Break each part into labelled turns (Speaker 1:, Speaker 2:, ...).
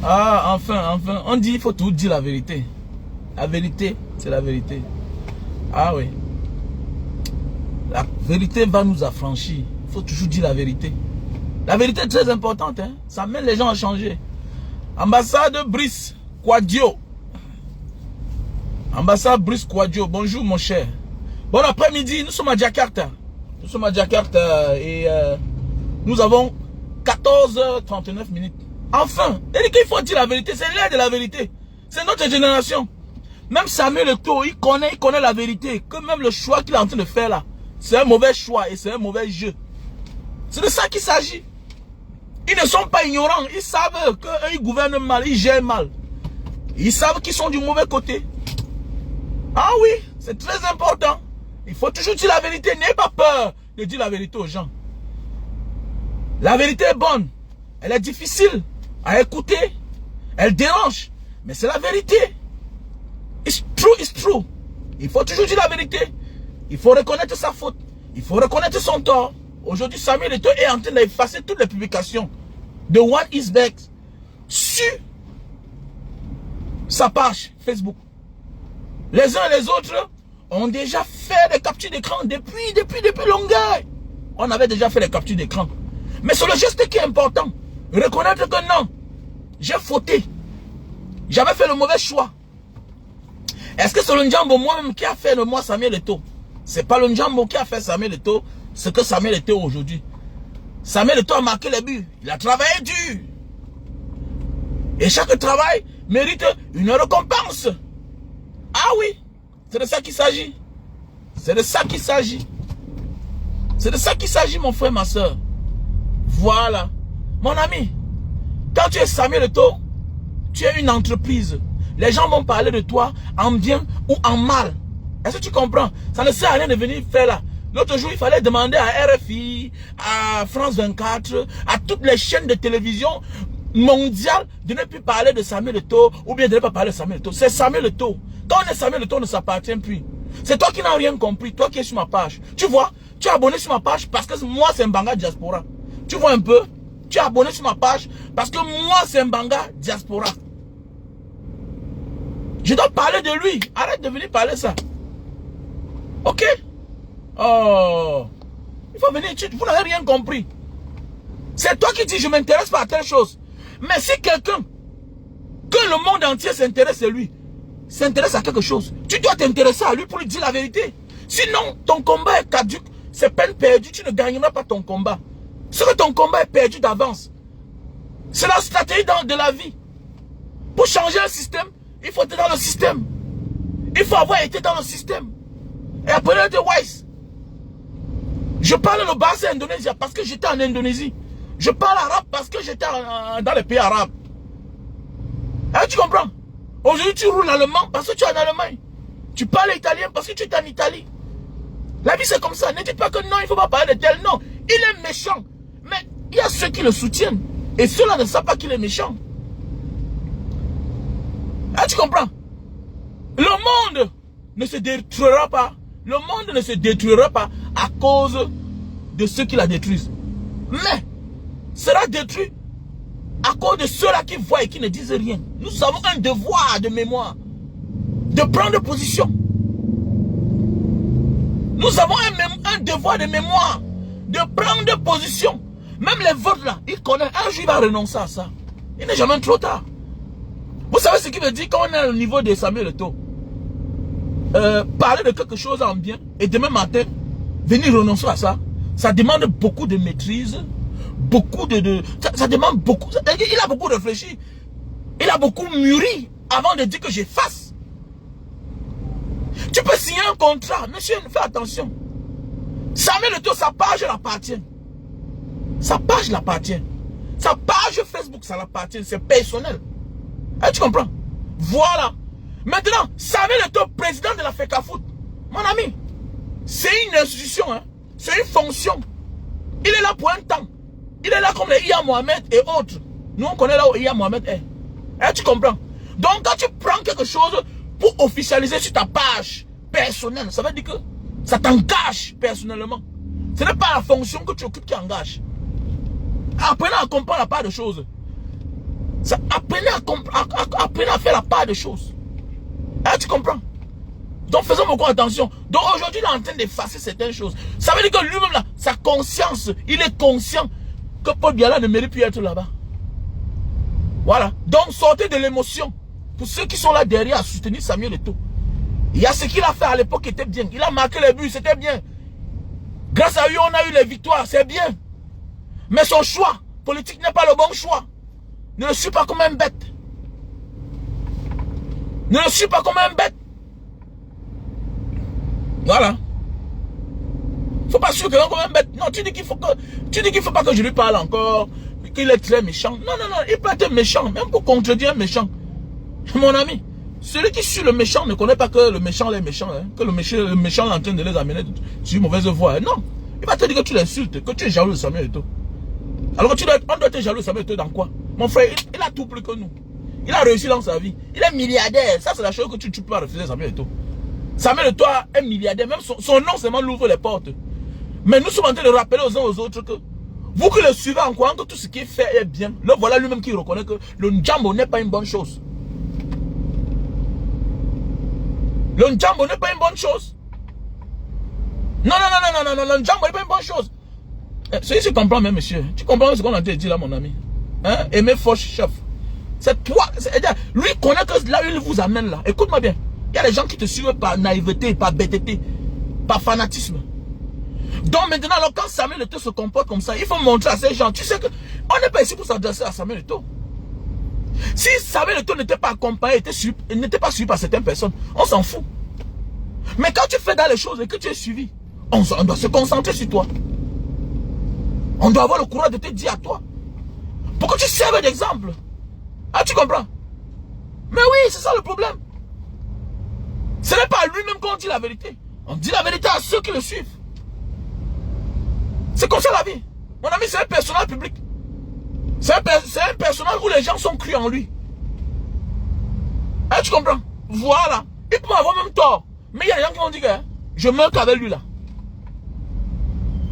Speaker 1: Ah, enfin. On dit, il faut tout dire la vérité. La vérité, c'est la vérité. Ah oui. La vérité va nous affranchir. Il faut toujours dire la vérité. La vérité est très importante. Hein? Ça mène les gens à changer. Ambassade Brice Quadio. Ambassade Brice Quadio. Bonjour mon cher. Bon après-midi, nous sommes à Jakarta. Nous sommes à Jakarta et nous avons 14h39 minutes. Enfin, il faut dire la vérité. C'est l'heure de la vérité. C'est notre génération. Même Samuel Eto'o, il connaît la vérité. Que même le choix qu'il est en train de faire là, c'est un mauvais choix et c'est un mauvais jeu. C'est de ça qu'il s'agit. Ils ne sont pas ignorants. Ils savent qu'ils gouvernent mal, ils gèrent mal. Ils savent qu'ils sont du mauvais côté. Ah oui, c'est très important. Il faut toujours dire la vérité. N'ayez pas peur de dire la vérité aux gens. La vérité est bonne. Elle est difficile à écouter. Elle dérange. Mais c'est la vérité. It's true. Il faut toujours dire la vérité. Il faut reconnaître sa faute. Il faut reconnaître son tort. Aujourd'hui, Samuel Eto'o est en train d'effacer toutes les publications de One is Back sur sa page Facebook. Les uns et les autres ont déjà fait des captures d'écran depuis longueur. On avait déjà fait les captures d'écran. Mais c'est le geste qui est important. Reconnaître que non, j'ai fauté. J'avais fait le mauvais choix. Est-ce que c'est le Njambo moi-même qui a fait le moi Samuel Eto'o? C'est pas le Njambo qui a fait Samuel Eto'o, ce que Samuel Eto'o aujourd'hui. Samuel Eto'o a marqué les buts. Il a travaillé dur. Et chaque travail mérite une récompense. Ah oui, c'est de ça qu'il s'agit. C'est de ça qu'il s'agit. C'est de ça qu'il s'agit, mon frère, ma soeur. Voilà. Mon ami, quand tu es Samuel Eto'o, tu es une entreprise. Les gens vont parler de toi en bien ou en mal. Est-ce que tu comprends? Ça ne sert à rien de venir faire là. L'autre jour, il fallait demander à RFI, à France 24, à toutes les chaînes de télévision mondiales de ne plus parler de Samuel Eto'o ou bien de ne pas parler de Samuel Eto'o. C'est Samuel Eto'o. Quand on est Samuel Eto'o, on ne s'appartient plus. C'est toi qui n'as rien compris, toi qui es sur ma page. Tu vois, tu es abonné sur ma page parce que moi, c'est Mbanga Diaspora. Tu vois un peu? Tu es abonné sur ma page parce que moi, c'est Mbanga Diaspora. Je dois parler de lui. Arrête de venir parler ça. Ok? Oh. Il faut venir. Vous n'avez rien compris. C'est toi qui dis je m'intéresse pas à telle chose. Mais si quelqu'un, que le monde entier s'intéresse à lui, s'intéresse à quelque chose, tu dois t'intéresser à lui pour lui dire la vérité. Sinon, ton combat est caduque. C'est peine perdue. Tu ne gagneras pas ton combat. Parce que ton combat est perdu d'avance. C'est la stratégie de la vie. Pour changer un système, il faut être dans le système. Il faut avoir été dans le système. Et après, de Wise. Je parle le bassin indonésien parce que j'étais en Indonésie. Je parle arabe parce que j'étais dans les pays arabes. Hein, tu comprends? Aujourd'hui, tu roules allemand parce que tu es en Allemagne. Tu parles italien parce que tu es en Italie. La vie, c'est comme ça. Ne dites pas que non, il ne faut pas parler de tel. Non, il est méchant. Mais il y a ceux qui le soutiennent. Et ceux-là ne savent pas qu'il est méchant. Ah, tu comprends? Le monde ne se détruira pas. Le monde ne se détruira pas à cause de ceux qui la détruisent. Mais sera détruit à cause de ceux-là qui voient et qui ne disent rien. Nous avons un devoir de mémoire. De prendre position. Nous avons un devoir de mémoire. De prendre position. Même les votes là, ils connaissent. Un jour il va renoncer à ça. Il n'est jamais trop tard. Vous savez ce qui veut dire quand on est au niveau de Samuel Eto'o? Parler de quelque chose en bien et demain matin, venir renoncer à ça, ça demande beaucoup de maîtrise, beaucoup ça demande beaucoup. Il a beaucoup réfléchi, il a beaucoup mûri avant de dire que j'efface. Tu peux signer un contrat, monsieur, fais attention. Samuel Eto'o, sa page l'appartient. Sa page l'appartient. Sa page Facebook, ça l'appartient, c'est personnel. Ah, tu comprends? Voilà. Maintenant, Samuel Eto'o, président de la FECAFOOT, mon ami, c'est une institution, hein? C'est une fonction. Il est là pour un temps. Il est là comme les Iya Mohamed et autres. Nous, on connaît là où Iya Mohamed est. Eh, tu comprends? Donc, quand tu prends quelque chose pour officialiser sur ta page personnelle, ça veut dire que ça t'engage personnellement. Ce n'est pas la fonction que tu occupes qui engage. Apprenez à comprendre la part de choses. Apprenez à faire la part des choses. Hein, tu comprends? Donc faisons beaucoup attention. Donc aujourd'hui, il est en train d'effacer certaines choses. Ça veut dire que lui-même, là, sa conscience, il est conscient que Paul Biya ne mérite plus être là-bas. Voilà. Donc sortez de l'émotion. Pour ceux qui sont là derrière à soutenir Samuel Eto'o. Il y a ce qu'il a fait à l'époque qui était bien. Il a marqué les buts, c'était bien. Grâce à lui, on a eu les victoires, c'est bien. Mais son choix politique n'est pas le bon choix. Ne le suis pas comme un bête. Ne le suis pas comme un bête. Voilà. Faut pas suivre quelqu'un comme un bête. Non, tu dis qu'il faut pas que je lui parle encore. Qu'il est très méchant. Non, non, non, il peut être méchant. Même pour contredire un méchant. Mon ami, celui qui suit le méchant ne connaît pas que le méchant est méchant. Hein, que le méchant est en train de les amener sur une mauvaise voie. Hein. Non. Il va te dire que tu l'insultes, que tu es jaloux de Samuel Eto'o. Alors on doit être jaloux de Samuel Eto'o dans quoi? Mon frère, il a tout plus que nous. Il a réussi dans sa vie. Il est milliardaire. Ça, c'est la chose que tu peux pas refuser, Samuel Eto'o. Samuel Eto'o est milliardaire. Même son nom seulement l'ouvre les portes. Mais nous sommes en train de rappeler aux uns aux autres que vous qui le suivez en croyant que tout ce qu'il fait est bien, le voilà lui-même qui reconnaît que le Njambo n'est pas une bonne chose. Le Njambo n'est pas une bonne chose. Non, non, non, non, non, non, le Njambo n'est pas une bonne chose. Celui qui comprend même, monsieur. Tu comprends ce qu'on a dit là, mon ami? Hein? Aimer Foch, chef. C'est toi. Lui connaît que là, il vous amène là. Écoute-moi bien. Il y a des gens qui te suivent par naïveté, par bêteté, par fanatisme. Donc maintenant, alors, quand Samuel Eto'o se comporte comme ça, il faut montrer à ces gens. Tu sais que on n'est pas ici pour s'adresser à Samuel Eto'o. Si Samuel Eto'o n'était pas accompagné, n'était pas suivi par certaines personnes, on s'en fout. Mais quand tu fais dans les choses et que tu es suivi, on doit se concentrer sur toi. On doit avoir le courage de te dire à toi. Pour que tu serves d'exemple. Ah, tu comprends? Mais oui, c'est ça le problème. Ce n'est pas à lui-même qu'on dit la vérité. On dit la vérité à ceux qui le suivent. C'est comme ça la vie. Mon ami, c'est un personnage public. C'est un personnage où les gens sont crus en lui. Ah, tu comprends? Voilà. Il peut avoir même tort. Mais il y a des gens qui vont dire que je meurs qu'avec lui là.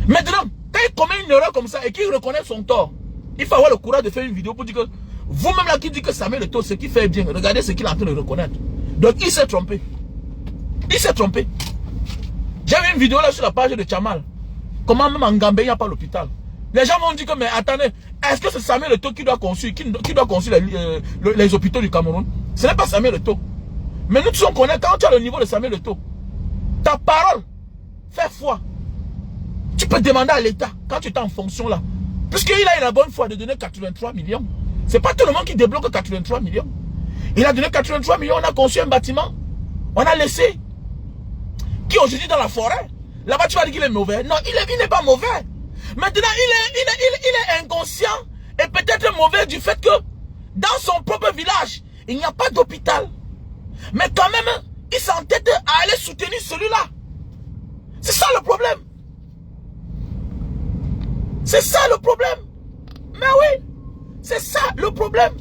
Speaker 1: Maintenant, quand il commet une erreur comme ça et qu'il reconnaît son tort, il faut avoir le courage de faire une vidéo pour dire que vous-même là qui dit que Samuel Eto'o, ce qu'il fait bien, regardez ce qu'il est en train de reconnaître. Donc il s'est trompé. Il s'est trompé. J'avais une vidéo là sur la page de Chamal. Comment même en Gambie, il n'y a pas l'hôpital. Les gens m'ont dit que, mais attendez, est-ce que c'est Samuel Eto'o qui doit construire, les hôpitaux du Cameroun? Ce n'est pas Samuel Eto'o. Mais nous tous on connaît, quand tu as le niveau de Samuel Eto'o, ta parole, fais foi. Tu peux demander à l'État, quand tu es en fonction là, puisqu'il a eu la bonne foi de donner 83 millions. C'est pas tout le monde qui débloque 83 millions. Il a donné 83 millions, on a construit un bâtiment. On a laissé. Qui aujourd'hui dans la forêt. Là-bas tu vas dire qu'il est mauvais. Non, il n'est pas mauvais. Maintenant, il est inconscient et peut-être mauvais du fait que dans son propre village, il n'y a pas d'hôpital. Mais quand même, il s'entête à aller soutenir celui-là. C'est ça le problème. C'est ça le problème. Mais oui, c'est ça le problème.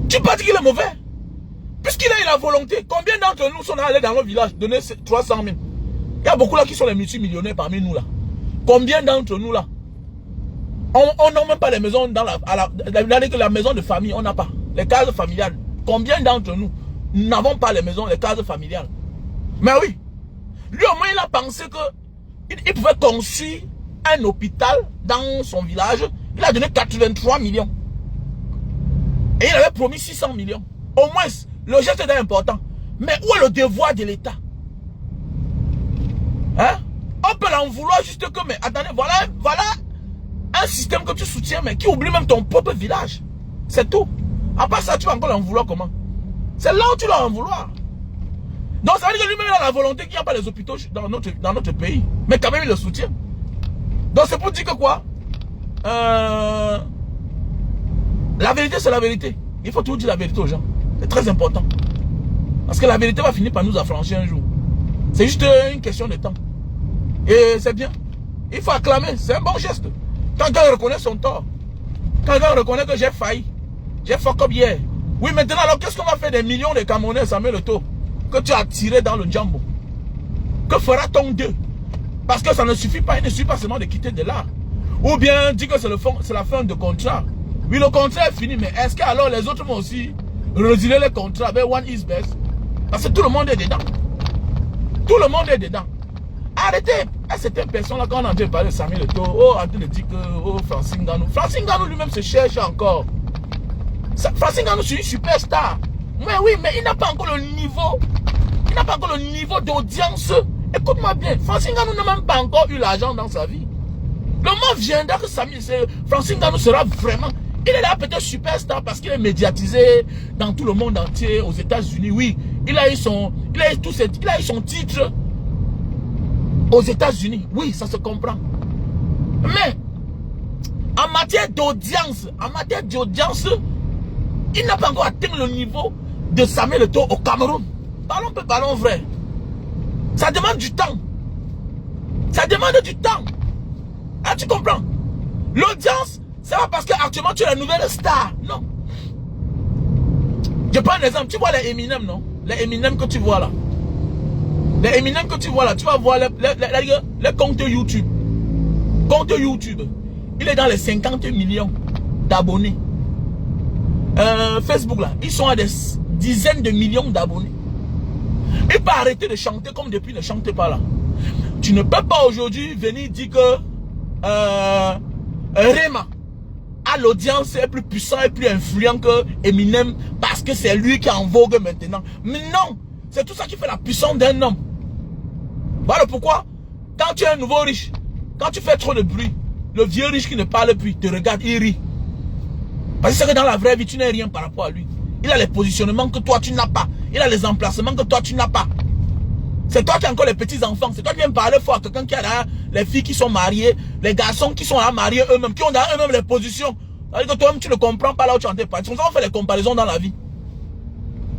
Speaker 1: Tu peux dire qu'il est mauvais. Puisqu'il a eu la volonté. Combien d'entre nous sont allés dans nos villages donner 300 000? Il y a beaucoup là qui sont les multimillionnaires parmi nous là. Combien d'entre nous là? On n'a même pas les maisons dans la maison de famille, on n'a pas. Les cases familiales. Combien d'entre nous n'avons pas les maisons, les cases familiales? Mais oui. Lui au moins il a pensé que il pouvait construire un hôpital dans son village. Il a donné 83 millions. Et il avait promis 600 millions. Au moins, le geste est important. Mais où est le devoir de l'État? Hein? On peut l'en vouloir juste que, mais attendez, voilà un système que tu soutiens, mais qui oublie même ton propre village. C'est tout. À part ça, tu vas encore l'en vouloir comment? C'est là où tu vas en vouloir. Donc ça veut dire que lui-même il a la volonté qu'il n'y a pas les hôpitaux dans notre pays. Mais quand même il le soutient. Donc c'est pour dire que quoi? La vérité c'est la vérité. Il faut toujours dire la vérité aux gens. C'est très important. Parce que la vérité va finir par nous affranchir un jour. C'est juste une question de temps. Et c'est bien. Il faut acclamer. C'est un bon geste. Quand quelqu'un reconnaît son tort. Quand quelqu'un reconnaît que j'ai failli. J'ai fuck up hier. Oui, maintenant, alors qu'est-ce qu'on va faire des millions de Camerounais, Samuel Eto'o, que tu as tiré dans le Njambo? Que fera-t-on d'eux? Parce que ça ne suffit pas. Il ne suffit pas seulement de quitter de là. Ou bien dire que c'est la fin de contrat. Oui, le contrat est fini, mais est-ce que alors les autres vont aussi résilier le contrat avec One is Best? Parce que tout le monde est dedans. Tout le monde est dedans. Arrêtez. À certaines personnes là, quand on entend parler de Samuel Eto'o, oh, en train de dire que oh, Francine Ngannou. Francine Ngannou lui-même se cherche encore. Francine Ngannou, c'est une superstar. Mais oui, mais il n'a pas encore le niveau. Il n'a pas encore le niveau d'audience. Écoute-moi bien. Francine Ngannou n'a même pas encore eu l'argent dans sa vie. Le moment viendra que Francine Ngannou sera vraiment. Il est là peut-être superstar parce qu'il est médiatisé dans tout le monde entier, aux États-Unis. Oui, il a eu son titre aux États-Unis. Oui, ça se comprend. Mais en matière d'audience, il n'a pas encore atteint le niveau de Samuel Eto'o au Cameroun. Parlons vrai. Ça demande du temps. Ça demande du temps. Ah, tu comprends? L'audience, c'est pas parce qu'actuellement tu es la nouvelle star. Non. Je prends un exemple. Tu vois les Eminem, non? Les Eminem que tu vois là. Les Eminem que tu vois là, tu vas voir les comptes YouTube. Compte YouTube. Il est dans les 50 millions d'abonnés. Facebook là, ils sont à des dizaines de millions d'abonnés. Il peut arrêter de chanter comme depuis ne chante pas là. Tu ne peux pas aujourd'hui venir dire que Rema à l'audience est plus puissant et plus influent que Eminem parce que c'est lui qui est en vogue maintenant. Mais non, c'est tout ça qui fait la puissance d'un homme. Voilà pourquoi, quand tu es un nouveau riche, quand tu fais trop de bruit, le vieux riche qui ne parle plus te regarde, il rit. Parce que c'est que dans la vraie vie, tu n'es rien par rapport à lui. Il a les positionnements que toi tu n'as pas. Il a les emplacements que toi tu n'as pas. C'est toi qui as encore les petits enfants. C'est toi qui viens parler fort à quelqu'un qui a là, les filles qui sont mariées, les garçons qui sont là mariés eux-mêmes, qui ont dans eux-mêmes les positions. C'est-à-dire que toi-même tu ne comprends pas là où tu en es pas. C'est comme ça qu'on fait les comparaisons dans la vie.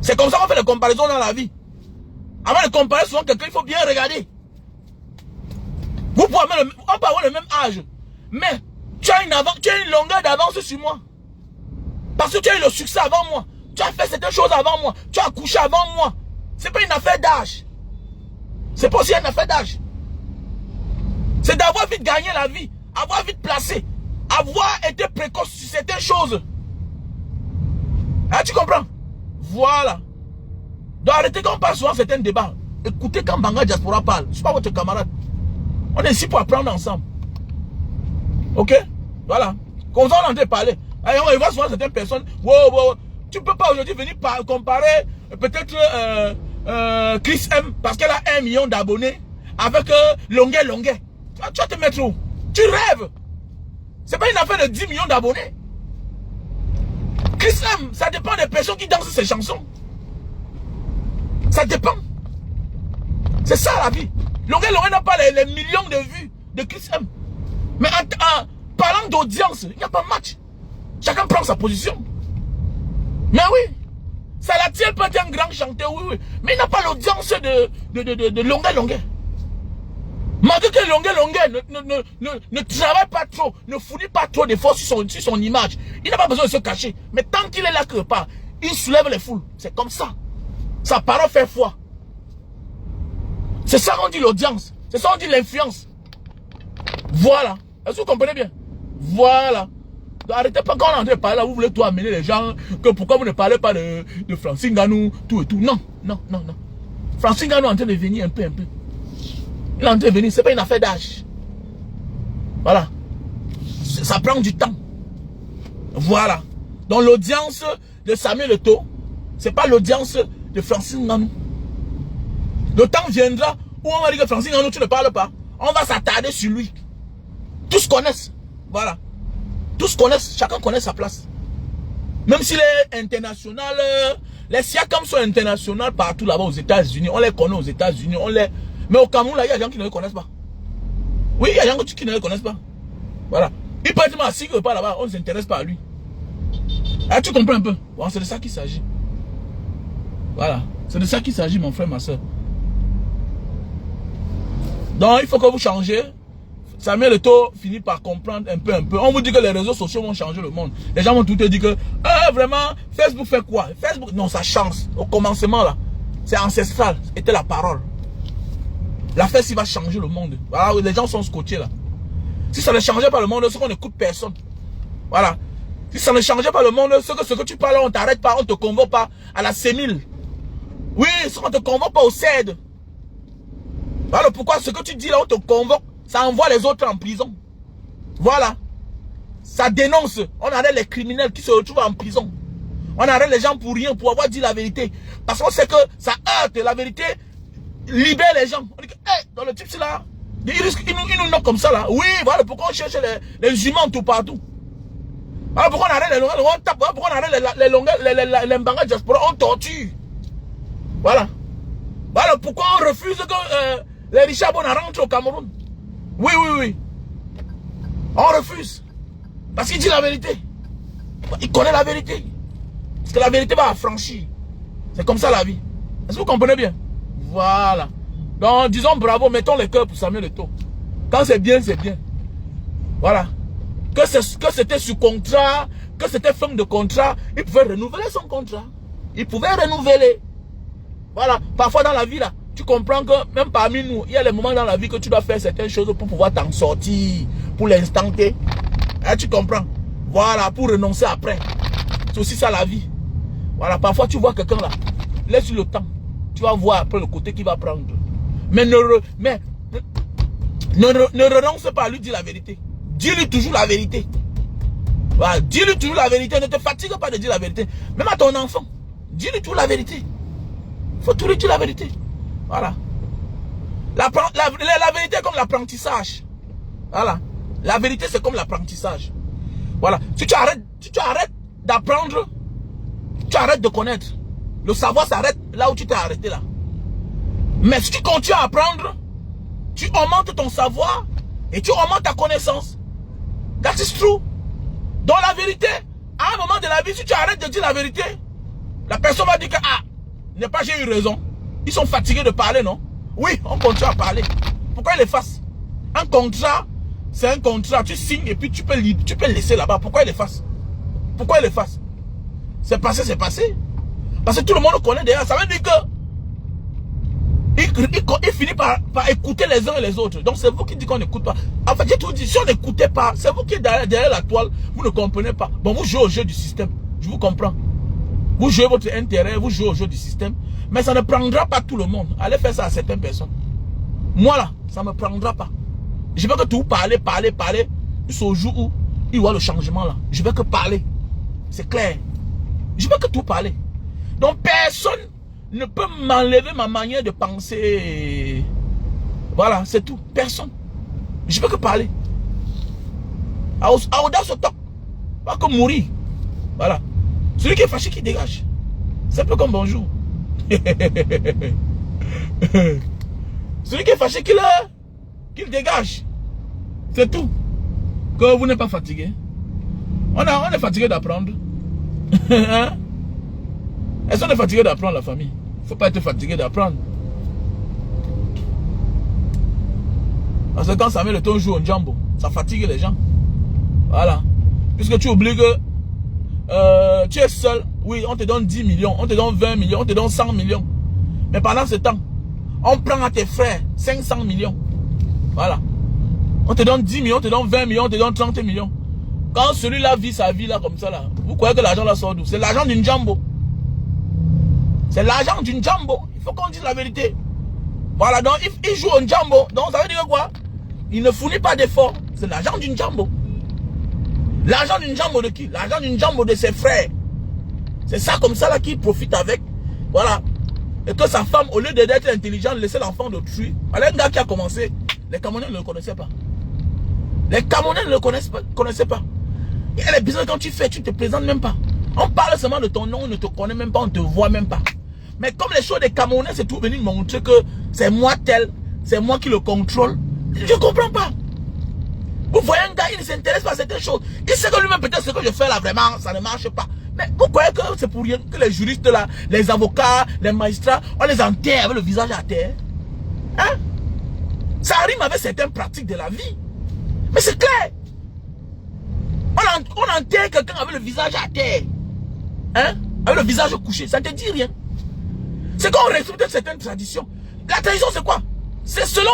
Speaker 1: C'est comme ça qu'on fait les comparaisons dans la vie. Avant de comparer souvent quelqu'un, il faut bien regarder. On peut avoir le même âge. Mais tu as une longueur d'avance sur moi. Parce que tu as eu le succès avant moi. Tu as fait certaines choses avant moi. Tu as accouché avant moi. C'est pas une affaire d'âge. C'est pas aussi une affaire d'âge. C'est d'avoir vite gagné la vie. Avoir vite placé. Avoir été précoce sur certaines choses. Ah, tu comprends? Voilà. Donc arrêtez quand on parle souvent certains débats. Écoutez quand Banga Diaspora parle. Je ne suis pas votre camarade. On est ici pour apprendre ensemble. Ok? Voilà. Comme ça on entend parler. Allez, on voit souvent certaines personnes. Wow. Tu ne peux pas aujourd'hui venir comparer peut-être Chris M parce qu'elle a 1 million d'abonnés avec Longuet. Tu vas te mettre où? Tu rêves. C'est pas une affaire de 10 millions d'abonnés. Chris M, ça dépend des personnes qui dansent ces chansons. Ça dépend. C'est ça la vie. Longuet n'a pas les millions de vues de Chris M. Mais en parlant d'audience, il n'y a pas de match. Chacun prend sa position. Mais oui, ça la tient peut être un grand chanteur, oui. Mais il n'a pas l'audience de Longuet. Malgré que Longuet ne travaille pas trop, ne fournit pas trop d'efforts sur son image. Il n'a pas besoin de se cacher. Mais tant qu'il est là quelque part, il soulève les foules. C'est comme ça. Sa parole fait foi. C'est ça qu'on dit l'audience. C'est ça qu'on dit l'influence. Voilà. Est-ce que vous comprenez bien? Voilà. Donc, arrêtez pas quand on est en train de parler là, vous voulez tout amener les gens, que pourquoi vous ne parlez pas de Francine Ngannou, tout et tout. Non. Francine Ngannou est en train de venir un peu. Il est en train de venir, c'est pas une affaire d'âge. Voilà. Ça prend du temps. Voilà. Donc l'audience de Samuel Eto'o, c'est pas l'audience de Francine Ngannou. Le temps viendra où on va dire que Francine Ngannou, tu ne parles pas. On va s'attarder sur lui. Tous connaissent. Voilà. Tous connaissent, chacun connaît sa place. Même s'il est international, les Siakam sont internationaux partout là-bas aux États-Unis. On les connaît aux États-Unis. Mais au Cameroun, là, il y a des gens qui ne les connaissent pas. Oui, il y a des gens qui ne les connaissent pas. Voilà. Il peut être assis que pas là-bas, on ne s'intéresse pas à lui. Ah, tu comprends un peu? Bon, c'est de ça qu'il s'agit. Voilà. C'est de ça qu'il s'agit, mon frère, ma soeur. Donc, il faut que vous changez. Samuel Eto'o finit par comprendre un peu. On vous dit que les réseaux sociaux vont changer le monde. Les gens vont tout te dire que, vraiment, Facebook fait quoi? Facebook, non, ça change. Au commencement, là, c'est ancestral. C'était la parole. La fête, il va changer le monde. Voilà, les gens sont scotchés, là. Si ça ne changeait pas le monde, c'est qu'on n'écoute personne. Voilà. Si ça ne changeait pas le monde, ce que tu parles, on t'arrête pas, on te convoque pas à la CEMIL. Oui, on te convoque pas au CED. Voilà pourquoi ce que tu dis là, on te convoque, ça envoie les autres en prison. Voilà. Ça dénonce. On arrête les criminels qui se retrouvent en prison. On arrête les gens pour rien, pour avoir dit la vérité. Parce qu'on sait que ça heurte la vérité, libère les gens. On dit que, hey, dans le type c'est là, il nous nomme comme ça là. Oui, voilà pourquoi on cherche les humains tout partout. Voilà pourquoi on arrête les longueurs, on tape, voilà pourquoi on arrête les Mbanga diaspora, on torture. Voilà. Voilà pourquoi on refuse que les Richard Bona rentrent au Cameroun. Oui, oui, oui. On refuse. Parce qu'il dit la vérité. Il connaît la vérité. Parce que la vérité va affranchir. C'est comme ça la vie. Est-ce que vous comprenez bien? Voilà. Donc, disons bravo, mettons les cœurs pour Samuel Eto'o. Quand c'est bien, c'est bien. Voilà. Que c'était sous contrat, que c'était fin de contrat, il pouvait renouveler son contrat. Il pouvait renouveler. Voilà. Parfois dans la vie, là, tu comprends que même parmi nous, il y a des moments dans la vie que tu dois faire certaines choses pour pouvoir t'en sortir, pour l'instant T. Hein, tu comprends? Voilà, pour renoncer après. C'est aussi ça la vie. Voilà, parfois tu vois quelqu'un là, laisse le temps. Tu vas voir après le côté qu'il va prendre. Mais ne renonce pas à lui dire la vérité. Dis-lui toujours la vérité. Voilà, dis-lui toujours la vérité. Ne te fatigue pas de dire la vérité. Même à ton enfant, dis-lui toujours la vérité. Il faut toujours lui dire la vérité. Voilà. La vérité est comme l'apprentissage. Voilà. La vérité, c'est comme l'apprentissage. Voilà. Si tu arrêtes d'apprendre, tu arrêtes de connaître. Le savoir s'arrête là où tu t'es arrêté là. Mais si tu continues à apprendre, tu augmentes ton savoir et tu augmentes ta connaissance. That is true. Dans la vérité, à un moment de la vie, si tu arrêtes de dire la vérité, la personne va dire que, ah, n'est pas j'ai eu raison. Ils sont fatigués de parler, non? Oui, on continue à parler. Pourquoi ils les fassent? Un contrat, c'est un contrat. Tu signes et puis tu peux le laisser là-bas. Pourquoi ils les fassent? Pourquoi ils les fassent? C'est passé, c'est passé. Parce que tout le monde connaît déjà. Ça veut dire que il finit par écouter les uns et les autres. Donc c'est vous qui dites qu'on n'écoute pas. En fait, j'ai tout dit. Si on n'écoutait pas, c'est vous qui êtes derrière la toile. Vous ne comprenez pas. Bon, vous jouez au jeu du système. Je vous comprends. Vous jouez votre intérêt, vous jouez au jeu du système. Mais ça ne prendra pas tout le monde. Allez faire ça à certaines personnes. Moi là, ça ne me prendra pas. Je veux que tout parler. Jusqu'au jour où il y aura le changement là. Je veux que parler. C'est clair. Je veux que tout parler. Donc personne ne peut m'enlever ma manière de penser. Voilà, c'est tout. Personne. Je veux que parler. À audace au top. Pas que mourir. Voilà. Celui qui est fâché qui dégage. C'est un peu comme bonjour. Celui qui est fâché qu'il dégage. C'est tout. Que vous n'êtes pas fatigué. On est fatigué d'apprendre. Hein? Est-ce qu'on est fatigué d'apprendre la famille? Il ne faut pas être fatigué d'apprendre. Parce que quand Samuel Eto'o joue au Djambo, ça fatigue les gens. Voilà. Puisque tu oublies que tu es seul. Oui, on te donne 10 millions, on te donne 20 millions, on te donne 100 millions. Mais pendant ce temps, on prend à tes frères 500 millions. Voilà. On te donne 10 millions, on te donne 20 millions, on te donne 30 millions. Quand celui-là vit sa vie là comme ça là, vous croyez que l'argent là sort d'où? C'est l'argent d'une Djambo. C'est l'argent d'une Djambo. Il faut qu'on dise la vérité. Voilà, donc il joue au Djambo. Donc ça veut dire quoi? Il ne fournit pas d'efforts. C'est l'argent d'une Djambo. L'argent d'une Djambo de qui? L'argent d'une Djambo de ses frères. C'est ça comme ça là qu'il profite avec. Voilà. Et que sa femme, au lieu d'être intelligente, laissait l'enfant d'autrui. Alors un gars qui a commencé, les Camerounais ne le connaissaient pas. Les Camerounais ne le connaissaient pas. Et les business quand tu fais, tu ne te présentes même pas. On parle seulement de ton nom, on ne te connaît même pas, on ne te voit même pas. Mais comme les choses des Camerounais, c'est tout venu montrer que c'est moi tel, c'est moi qui le contrôle. Je ne comprends pas. Vous voyez un gars, il ne s'intéresse pas à certaines choses. Il sait que lui-même, peut-être ce que je fais là, vraiment, ça ne marche pas. Mais vous croyez que c'est pour rien que les juristes là, les avocats, les magistrats, on les enterre avec le visage à terre? Hein? Ça rime avec certaines pratiques de la vie. Mais c'est clair. On enterre quelqu'un avec le visage à terre. Hein? Avec le visage couché. Ça ne te dit rien. C'est qu'on respecte certaines traditions. La tradition, c'est quoi? C'est selon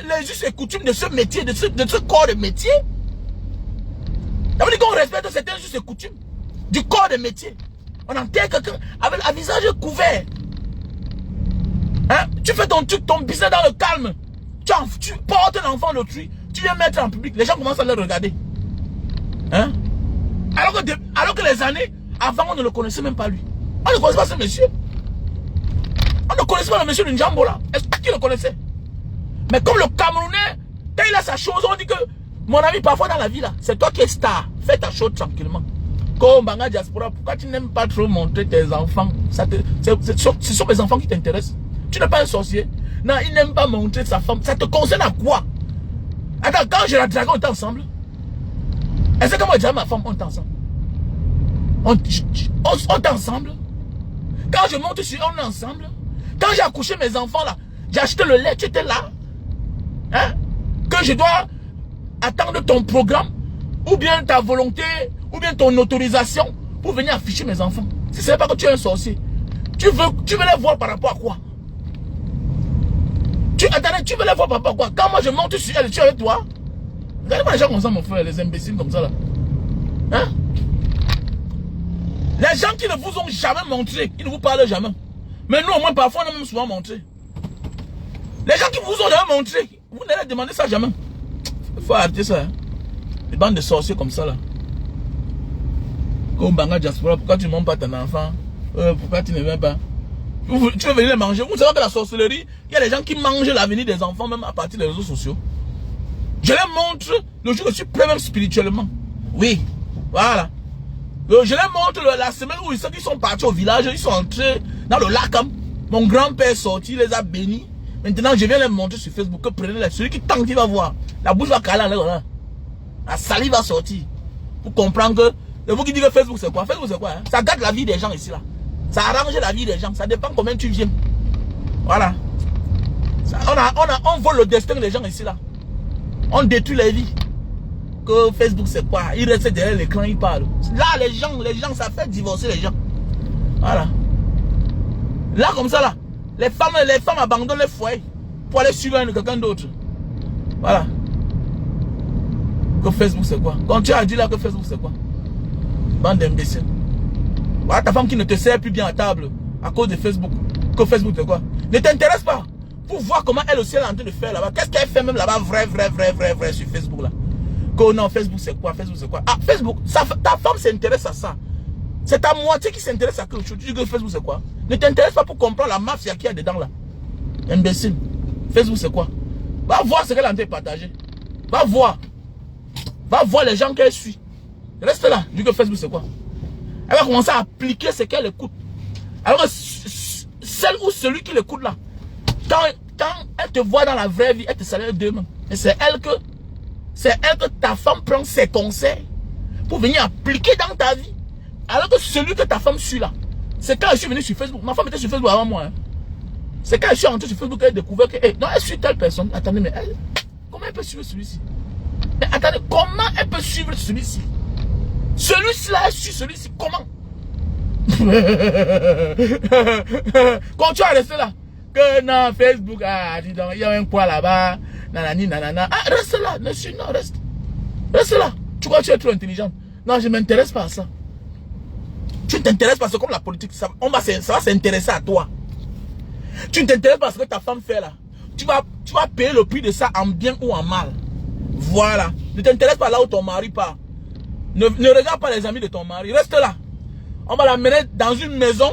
Speaker 1: les us et coutumes de ce métier, de ce corps de métier. Ça veut dire qu'on respecte certaines choses et coutumes du corps de métier. On enterre quelqu'un avec un visage couvert. Hein? Tu fais ton truc, ton business dans le calme. Tu portes un enfant d'autrui. Tu viens mettre en public. Les gens commencent à le regarder. Hein? Alors que les années avant, on ne le connaissait même pas lui. On ne connaissait pas ce monsieur. On ne connaissait pas le monsieur du Njambo là. Est-ce que tu le connaissais? Mais comme le Camerounais, quand il a sa chose, on dit que, mon ami, parfois dans la vie là, c'est toi qui es star. Fais ta chose tranquillement. Comme Banga Diaspora, pourquoi tu n'aimes pas trop montrer tes enfants? Ce sont mes enfants qui t'intéressent. Tu n'es pas un sorcier. Non, il n'aime pas montrer sa femme. Ça te concerne à quoi? Attends, quand j'ai la dragon, on était ensemble. Est-ce que moi j'ai ma femme, on est ensemble? On est ensemble. Quand je monte sur on est ensemble. Quand j'ai accouché mes enfants là, j'ai acheté le lait, tu étais là. Hein? Que je dois attendre ton programme, ou bien ta volonté, ou bien ton autorisation pour venir afficher mes enfants. Si ce n'est pas que tu es un sorcier, tu veux les voir par rapport à quoi? Attendez, tu veux les voir par rapport à quoi? Quand moi je monte sur elle, tu es avec toi? Regardez-moi les gens comme ça, mon frère, les imbéciles comme ça là. Hein? Les gens qui ne vous ont jamais montré, ils ne vous parlent jamais. Mais nous, au moins, parfois, on a même souvent montré. Les gens qui vous ont jamais montré, vous n'allez demander ça jamais. Il faut arrêter ça. Hein? Les bandes de sorciers comme ça là. Comme Banga Diaspora, pourquoi tu ne montes pas ton enfant? Pourquoi tu ne viens pas? Tu veux venir les manger? Vous savez que la sorcellerie, il y a des gens qui mangent l'avenir des enfants même à partir des réseaux sociaux. Je les montre le jour où je suis prêt même spirituellement. Oui, voilà. Je les montre la semaine où ils sont partis au village, ils sont entrés dans le lac. Mon grand-père est sorti, il les a bénis. Maintenant, je viens les montrer sur Facebook. Que prenez celui qui tente, il va voir. La bouche va caler là. La salive va sortir. Pour comprendre que... Et vous qui dites que Facebook c'est quoi? Facebook c'est quoi? Hein? Ça gâte la vie des gens ici là. Ça arrange la vie des gens. Ça dépend combien tu viens. Voilà. On vole le destin des gens ici là. On détruit les vies. Que Facebook c'est quoi? Il reste derrière l'écran, il parle. Là les gens, ça fait divorcer les gens. Voilà. Là comme ça là, les femmes abandonnent les foyers pour aller suivre quelqu'un d'autre. Voilà. Que Facebook c'est quoi? Quand tu as dit là que Facebook c'est quoi? Bande d'imbéciles. Voilà ta femme qui ne te sert plus bien à table à cause de Facebook. Que Facebook c'est quoi? Ne t'intéresse pas pour voir comment elle aussi est en train de faire là-bas. Qu'est-ce qu'elle fait même là-bas vrai sur Facebook là? Que non, Facebook c'est quoi? Facebook c'est quoi? Ah, Facebook, ta femme s'intéresse à ça. C'est ta moitié qui s'intéresse à quelque chose. Tu dis que Facebook c'est quoi? Ne t'intéresse pas pour comprendre la mafia qu'il y a dedans là. Imbécile. Facebook c'est quoi? Va voir ce qu'elle est en train de partager. Va voir. Va voir les gens qu'elle suit. Reste là. Dis que Facebook c'est quoi? Elle va commencer à appliquer ce qu'elle écoute. Alors que celle ou celui qui l'écoute là, quand elle te voit dans la vraie vie, elle te salue demain. Et c'est elle que ta femme prend ses conseils pour venir appliquer dans ta vie. Alors que celui que ta femme suit là, c'est quand je suis venu sur Facebook. Ma femme était sur Facebook avant moi. Hein. C'est quand je suis rentré sur Facebook qu'elle a découvert que, non, elle suit telle personne. Attendez, mais elle, comment elle peut suivre celui-ci? Mais attendez, comment elle peut suivre celui-ci? Celui-ci là, elle suit celui-ci. Comment? Quand tu as resté là, que non, Facebook, ah, dis donc, il y a un quoi là-bas, nanani, nanana. Ah, reste là, non, reste. Reste là. Tu crois que tu es trop intelligent? Non, je ne m'intéresse pas à ça. Tu ne t'intéresses pas, c'est comme la politique, ça va s'intéresser à toi. Tu ne t'intéresses pas à ce que ta femme fait là. Tu vas payer le prix de ça en bien ou en mal. Voilà. Ne t'intéresse pas là où ton mari part. Ne regarde pas les amis de ton mari. Reste là. On va l'amener dans une maison.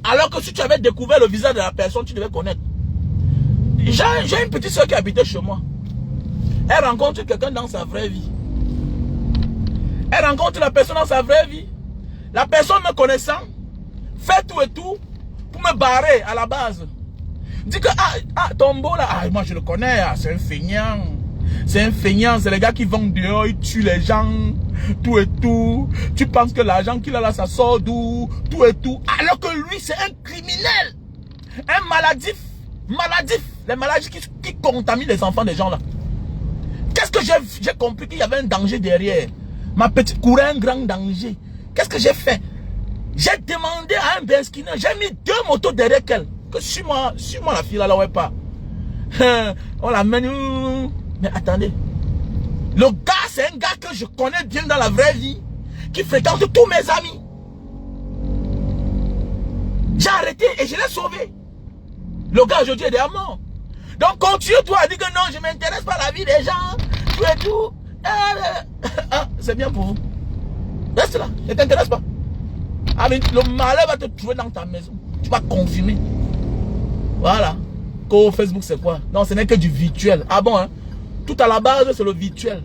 Speaker 1: Alors que si tu avais découvert le visage de la personne, tu devais connaître. J'ai une petite soeur qui habitait chez moi. Elle rencontre quelqu'un dans sa vraie vie. Elle rencontre la personne dans sa vraie vie. La personne me connaissant, fait tout et tout pour me barrer à la base. Dit que, ton beau là, moi je le connais, c'est un feignant. C'est un feignant, c'est les gars qui vont dehors, ils tuent les gens, tout et tout. Tu penses que l'argent qu'il a là, ça sort d'où, tout et tout. Alors que lui, c'est un criminel, un maladif. Les maladies qui contaminent les enfants des gens là. Qu'est-ce que j'ai compris qu'il y avait un danger derrière. Ma petite courait un grand danger. Qu'est-ce que j'ai fait? J'ai demandé à un Benskiner, j'ai mis 2 motos derrière elle. Que suis-moi la fille là, ouais pas. On la mène. Mais attendez. Le gars c'est un gars que je connais bien dans la vraie vie, qui fréquente tous mes amis. J'ai arrêté et je l'ai sauvé. Le gars aujourd'hui est derrière mort. Donc continue toi à dire que non, je ne m'intéresse pas à la vie des gens, tout et tout. Ah, c'est bien pour vous. Reste là, ne t'intéresse pas. Ah, mais le malheur va te trouver dans ta maison. Tu vas confirmer. Voilà. Qu'au Facebook, c'est quoi? Non, ce n'est que du virtuel. Ah bon, hein? Tout à la base, c'est le virtuel.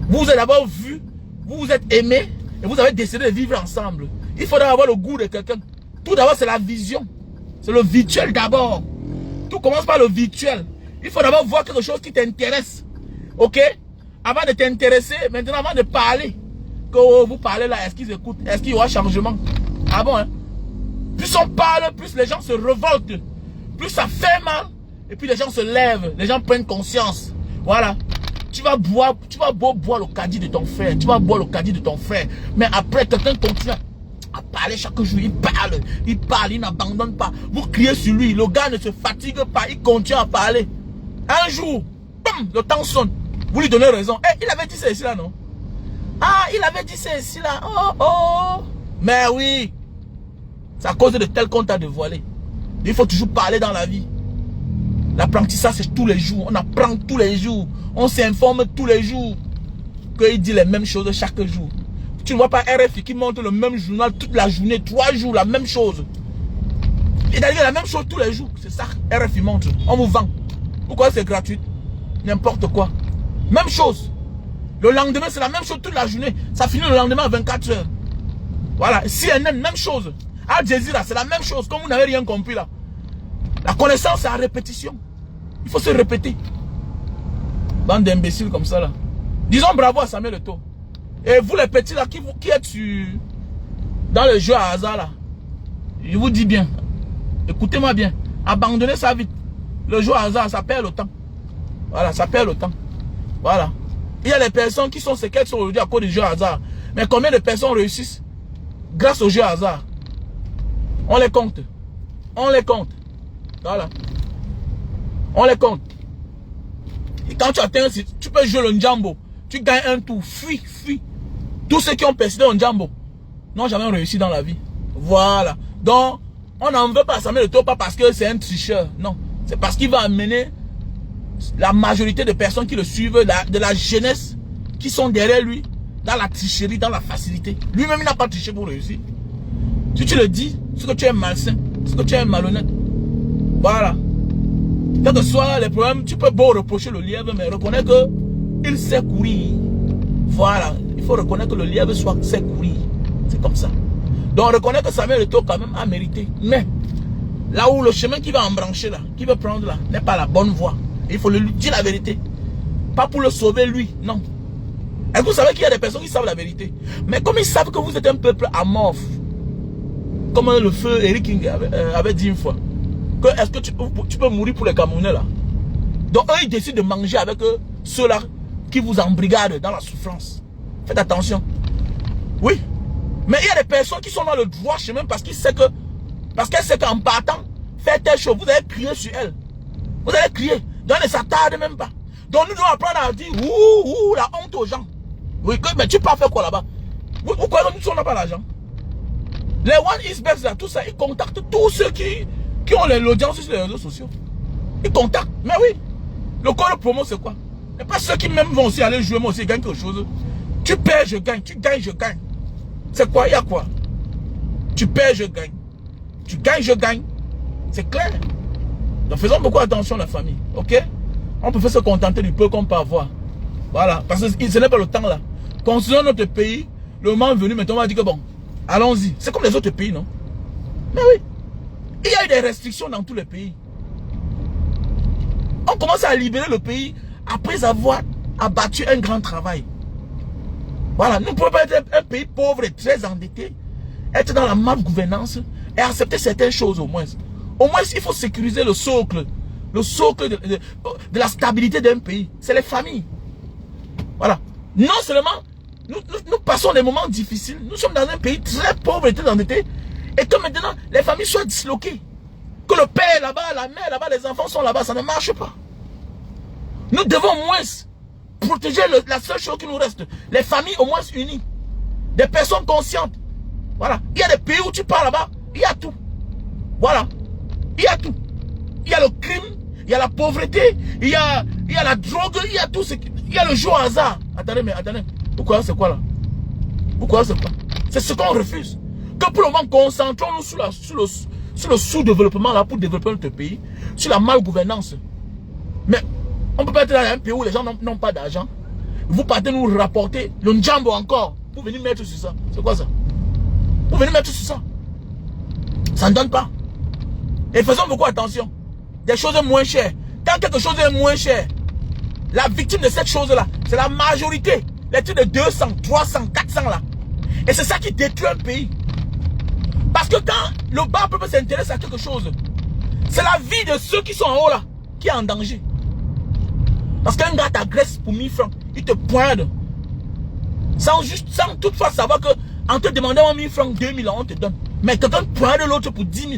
Speaker 1: Vous avez d'abord vu, vous vous êtes aimé et vous avez décidé de vivre ensemble. Il faudra avoir le goût de quelqu'un. Tout d'abord, c'est la vision. C'est le virtuel d'abord. Tout commence par le virtuel. Il faut d'abord voir quelque chose qui t'intéresse. Ok? Avant de t'intéresser, maintenant, avant de parler. Que vous parlez là, est-ce qu'ils écoutent? Est-ce qu'il y aura changement? Ah bon, hein? Plus on parle, plus les gens se révoltent. Plus ça fait mal. Et puis les gens se lèvent. Les gens prennent conscience. Voilà. Tu vas boire le caddie de ton frère. Tu vas boire le caddie de ton frère. Mais après, quelqu'un continue à parler chaque jour. Il parle, il n'abandonne pas. Vous criez sur lui. Le gars ne se fatigue pas. Il continue à parler. Un jour, boum, le temps sonne. Vous lui donnez raison. Eh, il avait dit ça ici là, non? Ah, il avait dit ça ici là. Oh, oh. Mais oui. C'est à cause de tel qu'on t'a dévoilé. Il faut toujours parler dans la vie. L'apprentissage, c'est tous les jours. On apprend tous les jours. On s'informe tous les jours. Qu'il dit les mêmes choses chaque jour. Tu ne vois pas RFI qui montre le même journal toute la journée, 3 jours, la même chose. Il a dit la même chose tous les jours. C'est ça RFI montre. On vous vend. Pourquoi c'est gratuit? N'importe quoi. Même chose. Le lendemain, c'est la même chose toute la journée. Ça finit le lendemain à 24 heures. Voilà. CNN, même chose. Al Jazeera, c'est la même chose. Comme vous n'avez rien compris là. La connaissance, c'est à répétition. Il faut se répéter. Bande d'imbéciles comme ça là. Disons bravo à Samuel Eto'o. Et vous les petits là qui êtes dans le jeu à hasard là. Je vous dis bien. Écoutez-moi bien. Abandonnez ça vite. Le jeu à hasard, ça perd le temps. Voilà, ça perd le temps. Voilà. Il y a les personnes qui sont ce qu'elles sont aujourd'hui à cause du jeu à hasard. Mais combien de personnes réussissent grâce au jeu à hasard? On les compte. On les compte. Voilà. On les compte. Et quand tu atteins, tu peux jouer le Njambo. Tu gagnes un tour. Fuis, fuis. Tous ceux qui ont percé au Njambo n'ont jamais réussi dans la vie. Voilà. Donc, on n'en veut pas à Samuel Eto'o, pas parce que c'est un tricheur. Non. C'est parce qu'il va amener la majorité de personnes qui le suivent, de la jeunesse, qui sont derrière lui, dans la tricherie, dans la facilité. Lui-même, il n'a pas triché pour réussir. Si tu le dis, c'est que tu es malsain, c'est que tu es malhonnête. Voilà. Quel que soit les problèmes, tu peux beau reprocher le lièvre, mais reconnais que il sait courir. Voilà. Il faut reconnaître que le lièvre sait courir. C'est comme ça. Donc, reconnais que Samuel Eto'o quand même a mérité. Mais, là où le chemin qui va embrancher là, qui va prendre là, n'est pas la bonne voie. Il faut lui dire la vérité. Pas pour le sauver lui, non. Et vous savez qu'il y a des personnes qui savent la vérité. Mais comme ils savent que vous êtes un peuple amorphe, comme le feu Eric King avait dit une fois, que est-ce que tu peux mourir pour les Camerounais là? Donc eux ils décident de manger avec ceux-là qui vous embrigadent dans la souffrance. Faites attention. Oui. Mais il y a des personnes qui sont dans le droit chemin parce qu'elles savent qu'en partant, faire telle chose, vous allez crier sur elles. Vous allez crier. Donc ne s'attarde même pas. Donc nous devons apprendre à dire ouh, la honte aux gens. Oui, mais tu peux faire quoi là-bas? Vous croyez que nous n'avons pas l'argent? Les One Eastbest là, tout ça, ils contactent tous ceux qui ont l'audience sur les réseaux sociaux. Ils contactent. Mais oui, le code promo c'est quoi? Et pas ceux qui même vont aussi aller jouer, moi aussi gagnent quelque chose. Tu perds, je gagne. Tu gagnes, je gagne. C'est quoi? Il y a quoi? Tu perds, je gagne. Tu gagnes, je gagne. C'est clair. Donc faisons beaucoup attention la famille. Ok? On peut faire se contenter du peu qu'on peut avoir. Voilà. Parce que ce n'est pas le temps là. Construisons notre pays. Le moment venu, maintenant on va dire que bon, allons-y. C'est comme les autres pays, non? Mais oui. Il y a eu des restrictions dans tous les pays. On commence à libérer le pays après avoir abattu un grand travail. Voilà. Nous ne pouvons pas être un pays pauvre et très endetté, être dans la mal-gouvernance et accepter certaines choses au moins. Au moins, il faut sécuriser le socle de la stabilité d'un pays. C'est les familles. Voilà. Non seulement, nous passons des moments difficiles. Nous sommes dans un pays très pauvre et très endetté. Et que maintenant, les familles soient disloquées. Que le père est là-bas, la mère là-bas, les enfants sont là-bas. Ça ne marche pas. Nous devons au moins protéger la seule chose qui nous reste. Les familles au moins unies. Des personnes conscientes. Voilà. Il y a des pays où tu pars là-bas, il y a tout. Voilà. Il y a tout. Il y a le crime, il y a la pauvreté, il y a la drogue, il y a tout. Il y a le jeu au hasard. Attendez, mais attendez. Pourquoi c'est quoi là? Pourquoi c'est quoi? C'est ce qu'on refuse. Que pour le moment, concentrons-nous sur le sous-développement là pour développer notre pays, sur la malgouvernance. Mais on ne peut pas être dans un pays où les gens n'ont pas d'argent. Vous partez nous rapporter le njambo encore pour venir mettre sur ça. C'est quoi ça? Pour venir mettre sur ça. Ça ne donne pas. Et faisons beaucoup attention. Des choses moins chères. Quand quelque chose est moins cher, la victime de cette chose-là, c'est la majorité. Les trucs de 200, 300, 400 là. Et c'est ça qui détruit un pays. Parce que quand le bas peuple s'intéresse à quelque chose, c'est la vie de ceux qui sont en haut là qui est en danger. Parce qu'un gars t'agresse pour 1000 francs, il te pointe. Sans toutefois savoir que en te demandant 1000 francs, 2000 on te donne. Mais quelqu'un pointe l'autre pour 10 000.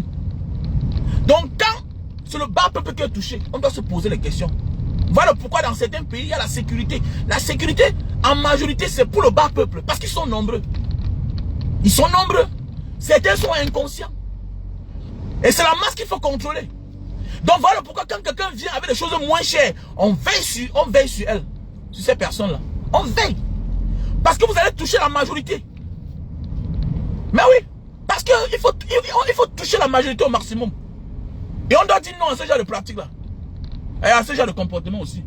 Speaker 1: Donc quand c'est le bas peuple qui est touché, on doit se poser les questions. Voilà pourquoi dans certains pays, il y a la sécurité. La sécurité, en majorité, c'est pour le bas peuple. Parce qu'ils sont nombreux. Ils sont nombreux. Certains sont inconscients. Et c'est la masse qu'il faut contrôler. Donc voilà pourquoi quand quelqu'un vient avec des choses moins chères, on veille sur elle. Sur ces personnes-là. On veille. Parce que vous allez toucher la majorité. Mais oui. Parce qu'il faut toucher la majorité au maximum. Et on doit dire non à ce genre de pratique-là. Et à ce genre de comportement aussi.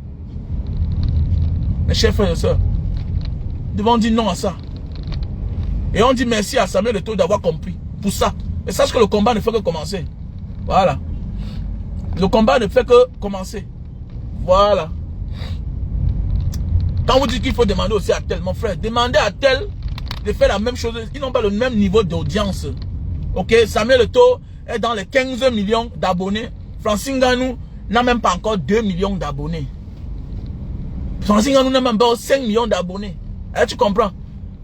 Speaker 1: Mes chers frères et sœurs, nous devons dire non à ça. Et on dit merci à Samuel Eto'o d'avoir compris. Pour ça. Et sache que le combat ne fait que commencer. Voilà. Le combat ne fait que commencer. Voilà. Quand vous dites qu'il faut demander aussi à tel, mon frère, demandez à tel de faire la même chose. Ils n'ont pas le même niveau d'audience. Ok, Samuel Eto'o est dans les 15 millions d'abonnés. Francine Ngannou n'a même pas encore 2 millions d'abonnés. Francine Ngannou n'a même pas 5 millions d'abonnés. Tu comprends?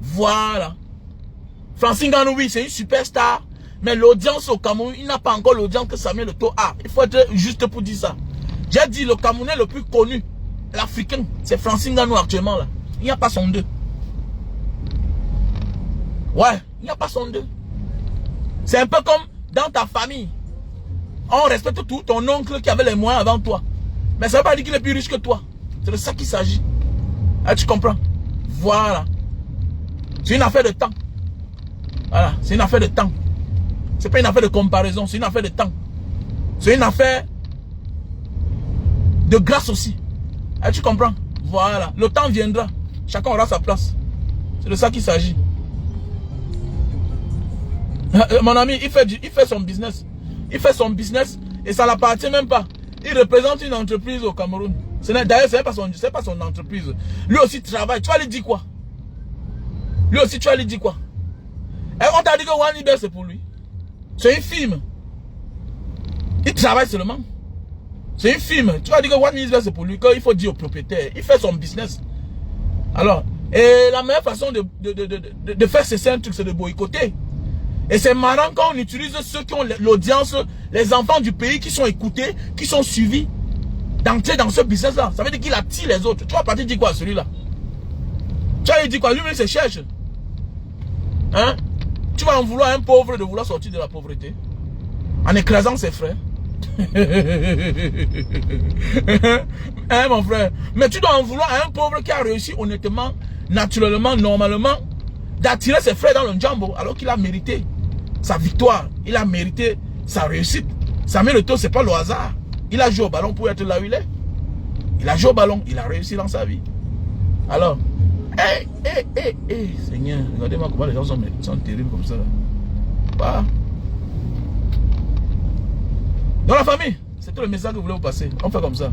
Speaker 1: Voilà. Francine Ngannou, oui, c'est une superstar. Mais l'audience au Cameroun, il n'a pas encore l'audience que Samuel Eto'o a. Il faut être juste pour dire ça. J'ai dit le Camerounais le plus connu, l'Africain, c'est Francine Ngannou actuellement là. Il n'y a pas son deux. Ouais, il n'y a pas son deux. C'est un peu comme dans ta famille. On respecte tout ton oncle qui avait les moyens avant toi. Mais ça ne veut pas dire qu'il est plus riche que toi. C'est de ça qu'il s'agit. Tu comprends? Voilà. C'est une affaire de temps. Voilà, c'est une affaire de temps. C'est pas une affaire de comparaison, c'est une affaire de temps. C'est une affaire de grâce aussi. Tu comprends? Voilà, le temps viendra. Chacun aura sa place. C'est de ça qu'il s'agit. Mon ami, il fait son business. Il fait son business et ça ne l'appartient même pas. Il représente une entreprise au Cameroun. D'ailleurs, ce n'est pas son entreprise. Lui aussi travaille. Tu vas lui dire quoi? Lui aussi, tu vas lui dire quoi? Et on t'a dit que One Iber, c'est pour lui. C'est une firme. Il travaille seulement. C'est une firme. Tu vas dire que One Iber, c'est pour lui. Qu'il faut dire au propriétaire. Il fait son business. Alors, et la meilleure façon de faire cesser un truc, c'est de boycotter. Et c'est marrant quand on utilise ceux qui ont l'audience, les enfants du pays qui sont écoutés, qui sont suivis, d'entrer dans ce business-là. Ça veut dire qu'il attire les autres. Tu vas partir dire quoi à celui-là? Tu vas lui dire quoi? Lui-même se cherche. Hein? Tu vas en vouloir à un pauvre de vouloir sortir de la pauvreté en écrasant ses frères. Hein, mon frère? Mais tu dois en vouloir à un pauvre qui a réussi honnêtement, naturellement, normalement, d'attirer ses frères dans le njambo alors qu'il a mérité sa victoire. Il a mérité sa réussite. Samuel Eto'o, c'est pas le hasard. Il a joué au ballon pour être là où il est. Il a joué au ballon, il a réussi dans sa vie. Alors, Seigneur, regardez-moi comment les gens sont terribles comme ça. Bah. Dans la famille, c'est tout le message que vous voulez vous passer. On fait comme ça.